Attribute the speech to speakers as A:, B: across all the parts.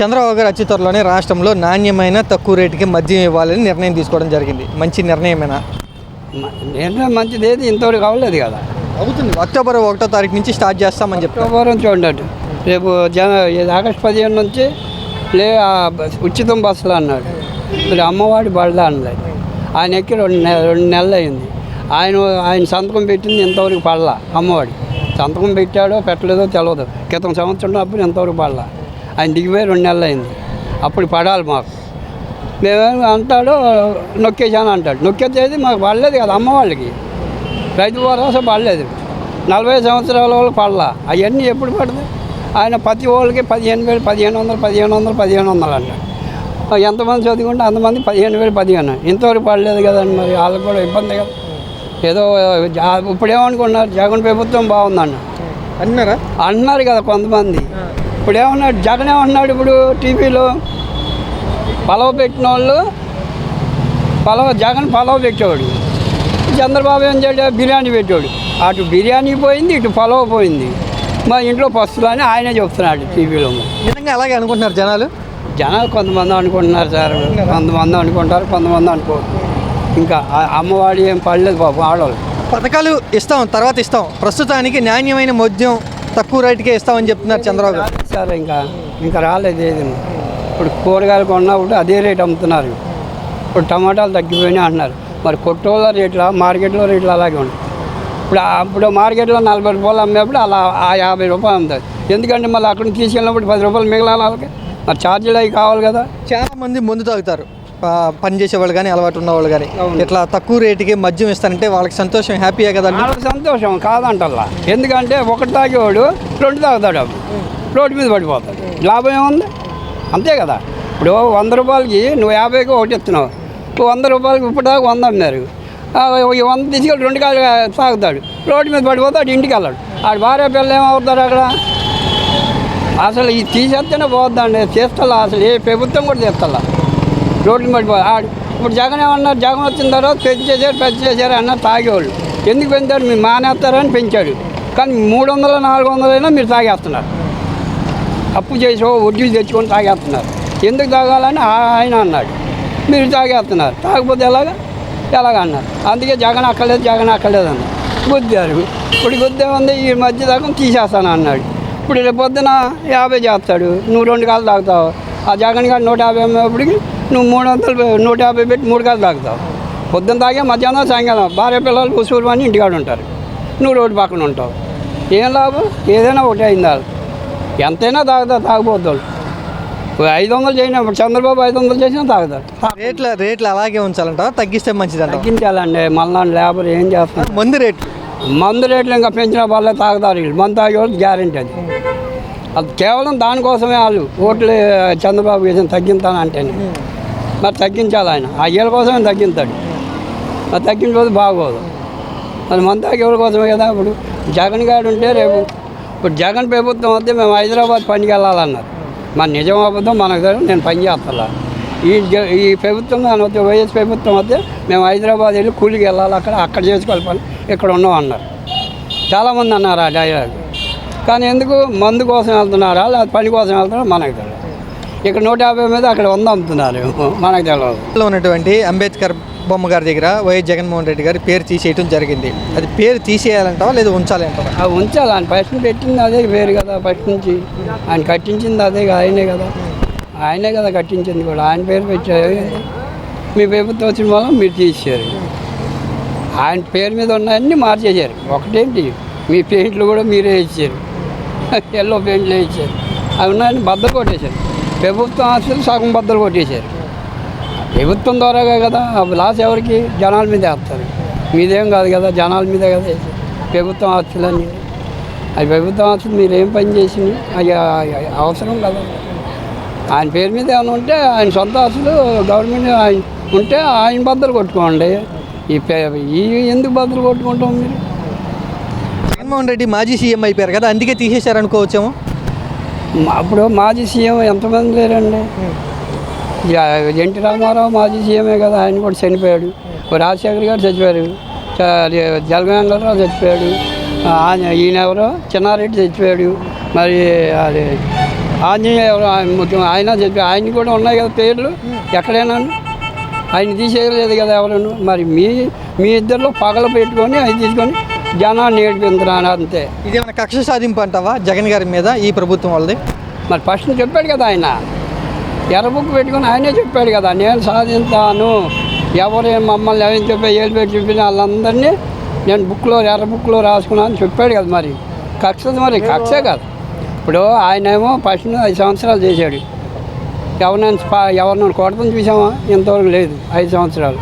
A: చంద్రబాబు గారు అతి త్వరలోనే రాష్ట్రంలో నాణ్యమైన తక్కువ రేటుకి మద్యం ఇవ్వాలని నిర్ణయం తీసుకోవడం జరిగింది. మంచి నిర్ణయమేనా?
B: నిర్ణయం మంచిది. ఏది ఇంతవరకు అవ్వలేదు కదా.
A: అవుతుంది. అక్టోబర్ 1వ తారీఖు నుంచి స్టార్ట్ చేస్తామని చెప్పి
B: అక్టోబర్ చూడండి, రేపు ఆగస్టు 15 నుంచి ఉచితం బస్సులు అన్నాడు. మరి అమ్మవాడి బళ్ళ అన్నాడు. ఆయన ఎక్కి రెండు నెలలు అయింది. ఆయన సంతకం పెట్టింది ఇంతవరకు పడలా. అమ్మవాడి సంతకం పెట్టాడో పెట్టలేదో తెలియదు. క్రితం సంవత్సరం అప్పుడు ఇంతవరకు పడలా. ఆయన దిగిపోయి 2 నెలలు అయింది. అప్పుడు పడాలి మాకు. మేమేమి అంటాడో నొక్కేసాను అంటాడు. నొక్కేసేది మాకు పడలేదు కదా. అమ్మవాళ్ళకి రైతు భరోసా పడలేదు. 40 సంవత్సరాల వాళ్ళు పడలా. అవన్నీ ఎప్పుడు పడదు? ఆయన ప్రతి వాళ్ళకి 15,000, 1,500 అంటాడు. ఎంతమంది చదువుకుంటే అంతమంది 15,000, 15,000 ఇంతవరకు పడలేదు కదండి. మరి వాళ్ళకి కూడా ఇబ్బంది కదా. ఏదో ఇప్పుడేమనుకున్నారు, జగన్ ప్రభుత్వం బాగుందన్న అన్నారు కదా కొంతమంది. ఇప్పుడు ఏమన్నాడు జగన్, ఏమన్నాడు ఇప్పుడు టీవీలో పలవ పెట్టిన వాళ్ళు జగన్ పలవ పెట్టేవాడు. చంద్రబాబు ఏం చేయడు, బిర్యానీ పెట్టాడు. అటు బిర్యానీ పోయింది, ఇటు పలవ పోయింది. మా ఇంట్లో పస్తులు అని ఆయనే చెప్తున్నాడు టీవీలో.
A: నిజంగా అలాగే అనుకుంటున్నారు జనాలు
B: కొంతమంది అనుకుంటున్నారు సార్. కొంతమంది అనుకుంటారు, కొంతమంది అనుకోరు. ఇంకా అమ్మవాడి ఏం పడలేదు బాబు. ఆడవాళ్ళు
A: పథకాలు ఇస్తాం, తర్వాత ఇస్తాం. ప్రస్తుతానికి నాణ్యమైన మద్యం తక్కువ రేటుకే ఇస్తామని చెప్తున్నారు చంద్రబాబు గారు.
B: సార్ ఇంకా రాలేదు ఏది. ఇప్పుడు కూరగాయలు కొన్నప్పుడు అదే రేటు అమ్ముతున్నారు. ఇప్పుడు టమాటాలు తగ్గిపోయినాయి అంటున్నారు. మరి కొట్టోళ్ళ రేట్ల, మార్కెట్లో రేట్లు అలాగే ఉంటాయి. ఇప్పుడు మార్కెట్లో 40 రూపాయలు అమ్మేప్పుడు అలా 50 రూపాయలు అమ్ముతారు. ఎందుకంటే మళ్ళీ అక్కడ తీసుకెళ్ళినప్పుడు 10 రూపాయలు మిగలాలి వాళ్ళకి. మరి ఛార్జీలు అవి కావాలి కదా.
A: చాలామంది మందు తాగుతారు, పనిచేసే వాళ్ళు కానీ అలవాటు ఉన్న వాళ్ళు కానీ. ఇట్లా తక్కువ రేటుకి మద్యం ఇస్తారంటే వాళ్ళకి సంతోషం, హ్యాపీయే కదా.
B: వాళ్ళకి సంతోషం కాదంటల్లా. ఎందుకంటే ఒకటి తాగేవాడు 2 తాగుతాడు, రోడ్డు మీద పడిపోతాడు. లాభం ఏముంది? అంతే కదా. ఇప్పుడు 100 రూపాయలకి నువ్వు 50కి ఒకటి ఇస్తున్నావు. 100 రూపాయలకి ఇప్పుడు దాకా 100 అన్నారు. 100 తీసుకెళ్ళి 2 కాళ్ళు తాగుతాడు, రోడ్డు మీద పడిపోతాడు, ఇంటికి వెళ్ళాడు. ఆడు భార్య పిల్లలు ఏమవుతారు అక్కడ? అసలు ఇది తీసేస్తేనే పోద్దండి. చేస్తల్లా అసలు ఏ ప్రభుత్వం కూడా చేస్తల్లా. రోడ్లు పడిపో ఇప్పుడు జగన్ ఏమన్నారు, జగన్ వచ్చిన తర్వాత పెంచేశారు అన్నారు తాగేవాళ్ళు. ఎందుకు పెంచారు? మీరు మానేస్తారని పెంచాడు. కానీ 300, 400 అయినా మీరు తాగేస్తున్నారు. అప్పు చేసో వడ్డీలు తెచ్చుకొని తాగేస్తున్నారు. ఎందుకు తాగాలని ఆయన అన్నాడు. మీరు తాగేస్తున్నారు. తాగకపోతే ఎలాగ అన్నారు. అందుకే జగన్ అక్కర్లేదు అన్నారు. గుద్దారు. ఇప్పుడు గుద్దేముంది, ఈ మధ్య దాకా తీసేస్తాను అన్నాడు. ఇప్పుడు రేపు పొద్దున 50 చేస్తాడు, నువ్వు 2 కాళ్ళు తాగుతావు. ఆ జగన్ గారు 150 అమ్మేప్పటికి నువ్వు 300, 150 పెట్టి 3 కాళ్ళు తాగుతావు. పొద్దున్న తాగే మధ్యాహ్నం, సాయంకాలం భార్య పిల్లలు ఉసూరు అని ఇంటికాడ ఉంటారు. నువ్వు రోడ్డు పక్కన ఉంటావు. ఏం లాభం? ఏదైనా ఒకటే అయింది. ఎంతైనా తాగబోద్దాడు. 500 చేసినా, ఇప్పుడు చంద్రబాబు 500 చేసినా తాగుతాడు.
A: రేట్లు అలాగే ఉంచాలంట, తగ్గిస్తే మంచిదంట.
B: తగ్గించాలండి. మళ్ళీ లేబర్ ఏం చేస్తారు?
A: మందు
B: రేట్లు ఇంకా పెంచిన వాళ్ళే తాగుతారు. వీళ్ళు మందు తాగేవాళ్ళు గ్యారెంటీ. అది కేవలం దానికోసమే వాళ్ళు ఓట్లు చంద్రబాబు వేసిన తగ్గించానంటేనే. మరి తగ్గించాలి ఆయన. ఆ ఏళ్ళ కోసమే తగ్గించాడు. మరి తగ్గించకపోతే బాగోదు. అది మందు తాగేవాళ్ళ కోసమే కదా. ఇప్పుడు జగన్ గారు ఉంటే రేపు ఇప్పుడు జగన్ ప్రభుత్వం వస్తే మేము హైదరాబాద్ పనికి వెళ్ళాలన్నారు. మరి నిజం అబద్ధం మనకు తెలియదు. నేను పని చేస్తా. ఈ ప్రభుత్వం వస్తే, వైఎస్ ప్రభుత్వం వస్తే మేము హైదరాబాద్ వెళ్ళి కూలికి వెళ్ళాలి, అక్కడ చేసుకోవాలి పని, ఇక్కడ ఉన్నాం అన్నారు. చాలామంది అన్నారు ఆ డైలాగ్. కానీ ఎందుకు? మందు కోసం వెళ్తున్నారా లేదా పని కోసం వెళ్తున్నారా మనకు తెలియదు. ఇక్కడ 150 మీద అక్కడ 100 అమ్ముతున్నారు, మనకు తెలియదు.
A: ఉన్నటువంటి అంబేద్కర్ బొమ్మ గారి దగ్గర వైఎస్ జగన్మోహన్ రెడ్డి గారి పేరు తీసేయటం జరిగింది. అది పేరు తీసేయాలంటావా లేదా ఉంచాలి అంటావా?
B: అది ఉంచాలి. ఆయన ఫస్ట్ పెట్టింది అదే పేరు కదా. ఫస్ట్ నుంచి ఆయన కట్టించింది అదే, ఆయనే కదా కట్టించింది కూడా. ఆయన పేరు పెట్టారు. మీ ప్రభుత్వం వచ్చిన వల్ల మీరు తీసేశారు. ఆయన పేరు మీద ఉన్నాయన్నీ మార్చేశారు. ఒకటేంటి, మీ పెయింట్లు కూడా మీరే ఇచ్చారు. ఎల్లో పెయింట్లు ఇచ్చారు. అవి ఉన్నాయని బద్దలు కొట్టేశారు. ప్రభుత్వం ఆస్తులు సగం బద్దలు కొట్టేశారు. ప్రభుత్వం ద్వారాగా కదా. లాస్ ఎవరికి? జనాల మీద వేస్తారు. మీదేం కాదు కదా, జనాల మీదే కదా ప్రభుత్వం ఆస్తులన్నీ. అవి ప్రభుత్వం ఆస్తులు మీరు ఏం పని చేసింది? అవి అవసరం కదా. ఆయన పేరు మీద ఏమైనా ఉంటే, ఆయన సొంత ఆస్తులు గవర్నమెంట్ ఆయన ఉంటే ఆయన బద్దలు కొట్టుకోండి. ఈ ఎందుకు బద్దలు కొట్టుకుంటాం? మీరు
A: జగన్మోహన్ రెడ్డి మాజీ సీఎం అయిపోయారు కదా, అందుకే తీసేశారు అనుకోవచ్చేమో.
B: అప్పుడు మాజీ సీఎం ఎంతమంది లేరండి. ఎన్టీ రామారావు మాజీ సీఎమే కదా. ఆయన కూడా చనిపోయాడు. రాజశేఖర్ గారు చచ్చిపోయారు. జలగంగారావు చచ్చిపోయాడు. ఈయన ఎవరో చిన్నారెడ్డి చచ్చిపోయాడు. మరి అది ఆంజనేయ ముఖ్యం ఆయన చెప్పి ఆయన కూడా ఉన్నాయి కదా పేర్లు ఎక్కడైనా ఆయన తీసేయలేదు కదా ఎవరను మరి మీ ఇద్దరిలో పగలు పెట్టుకొని అది తీసుకొని జనాన్ని ఏడిపించున్నాను అంతే.
A: ఇదేమైనా కక్ష సాధింపు అంటావా జగన్ గారి మీద ఈ ప్రభుత్వం వాళ్ళది?
B: మరి ఫస్ట్ చెప్పాడు కదా ఆయన ఎర్ర బుక్ పెట్టుకొని ఆయనే చెప్పాడు కదా నేను సాధిస్తాను ఎవరు మమ్మల్ని ఎవరిని చెప్పి ఏళ్ళు పెట్టి చెప్పిన వాళ్ళందరినీ నేను ఎర్ర బుక్లో రాసుకున్నాను అని చెప్పాడు కదా. మరి కక్ష మరి కక్షే కాదు. ఇప్పుడు ఆయన ఏమో ఫస్ట్ 5 సంవత్సరాలు చేశాడు. ఎవరినైనా కొడతాం చూసామా? ఇంతవరకు లేదు 5 సంవత్సరాలు.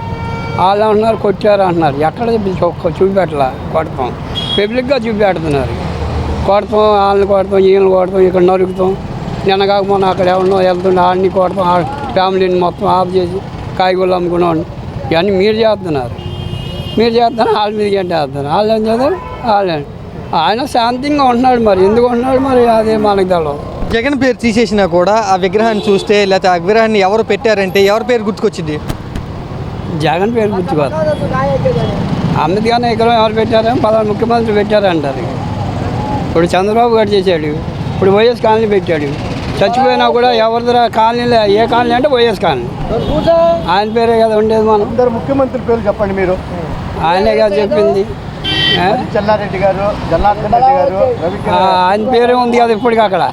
B: వాళ్ళు అంటున్నారు కొట్టారు అంటున్నారు. ఎక్కడ చూపెట్టలా కొడతాం పబ్లిక్గా చూపెడుతున్నారు. కొడతాం వాళ్ళని కొడతాం వీళ్ళని కొడతాం ఇక్కడ నరుకుతాం. నిన్న కాకపోతే అక్కడ ఎవరినో వెళ్తుండే వాళ్ళని కొడతాం ఫ్యామిలీని మొత్తం ఆఫ్ చేసి కాయగూరలు అమ్ముకునేవాడిని ఇవన్నీ మీరు చేస్తున్నారు వాళ్ళ మీద గంటేస్తున్నారు. వాళ్ళు ఏం చేస్తారు వాళ్ళే. ఆయన శాంతంగా ఉంటున్నాడు మరి ఎందుకు ఉంటున్నాడు మరి అదే మనకు తెలియదు.
A: జగన్ పేరు తీసేసినా కూడా ఆ విగ్రహాన్ని చూస్తే లేకపోతే ఆ విగ్రహాన్ని ఎవరు పెట్టారంటే ఎవరి పేరు గుర్తుకొచ్చింది?
B: జగన్ పేరు గుర్తుకోదు. అంబేద్కర్ విగ్రహం ఎవరు పెట్టారో పలానా ముఖ్యమంత్రి పెట్టారంటారు. ఇప్పుడు చంద్రబాబు గారు చేశాడు. ఇప్పుడు వైఎస్ కాలనీ పెట్టాడు. చచ్చిపోయినా కూడా ఎవరిదర కాలనీలో ఏ కాలనీ అంటే వైఎస్ కాలనీ ఆయన పేరే కదా ఉండేది. మనం
C: అందరు ముఖ్యమంత్రి పేరు చెప్పండి మీరు.
B: ఆయనే కదా చెప్పింది.
C: చెన్నారెడ్డి గారు, జనార్దన్ రెడ్డి గారు,
B: ఆయన పేరే ఉంది కదా ఇప్పటికి అక్కడ.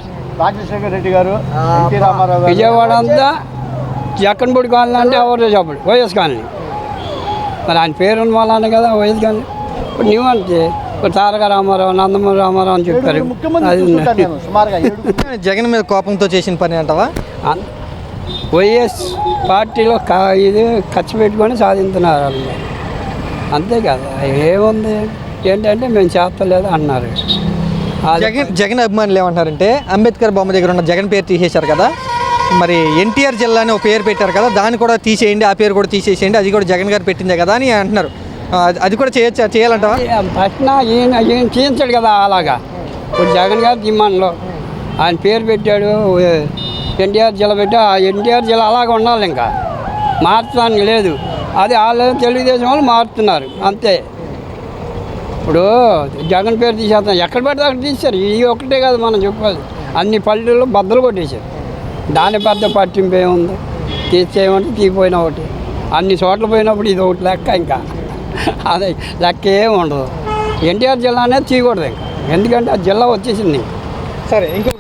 C: రాజశేఖర రెడ్డి గారు, ఎన్టీ రామారావు గారు.
B: విజయవాడ అంతా జక్కన్పూడి కాలనీ అంటే ఎవరు చెప్పడు వైఎస్ కాలనీ. మరి ఆయన పేరు ఉన్న వాళ్ళనే కదా వైఎస్ కాలనీ. ఇప్పుడు నువ్వంటే ఇప్పుడు తారక రామారావు నందమూరి రామారావు అని చెప్పారు.
A: జగన్ మీద కోపంతో చేసిన పని అంటావా?
B: వైఎస్ పార్టీలో ఇది ఖర్చు పెట్టుకొని సాధిస్తున్నారు వాళ్ళు. అంతే కదా ఏముంది ఏంటంటే మేము చేస్తలేదు అన్నారు.
A: జగన్ అభిమానులు ఏమంటారంటే అంబేద్కర్ బొమ్మ దగ్గర ఉన్న జగన్ పేరు తీసేశారు కదా, మరి ఎన్టీఆర్ జిల్లా అని ఒక పేరు పెట్టారు కదా, దాన్ని కూడా తీసేయండి, ఆ పేరు కూడా తీసేసేయండి, అది కూడా జగన్ గారు పెట్టిందే కదా అని అంటున్నారు. అది కూడా చేయాలంటావా?
B: ఫస్ట్ ఈయన చేయించాడు కదా అలాగా. ఇప్పుడు జగన్ గారు తీమాన్లో ఆయన పేరు పెట్టాడు, ఎన్టీఆర్ జిల్లా పెట్టి ఆ ఎన్టీఆర్ జిల్లా అలాగే ఉండాలి, ఇంకా మార్చడానికి లేదు. అది వాళ్ళు తెలుగుదేశం వాళ్ళు మారుతున్నారు అంతే. ఇప్పుడు జగన్ పేరు తీసేస్తాం ఎక్కడ పడితే అక్కడ తీశారు. ఇది ఒకటే కాదు మనం చెప్పాలి, అన్ని పల్లెల్లో బద్దలు కొట్టేశారు. దాని పెద్ద పట్టింపు ఏముంది? తీసేయమంటే తీపోయినా ఒకటి, అన్ని చోట్ల పోయినప్పుడు ఇది ఒకటి లెక్క, ఇంకా అదే లెక్క ఏమి ఉండదు. ఎన్టీఆర్ జిల్లా అనేది తీయకూడదు ఇంకా, ఎందుకంటే ఆ జిల్లా వచ్చేసింది.
A: సరే ఇంకో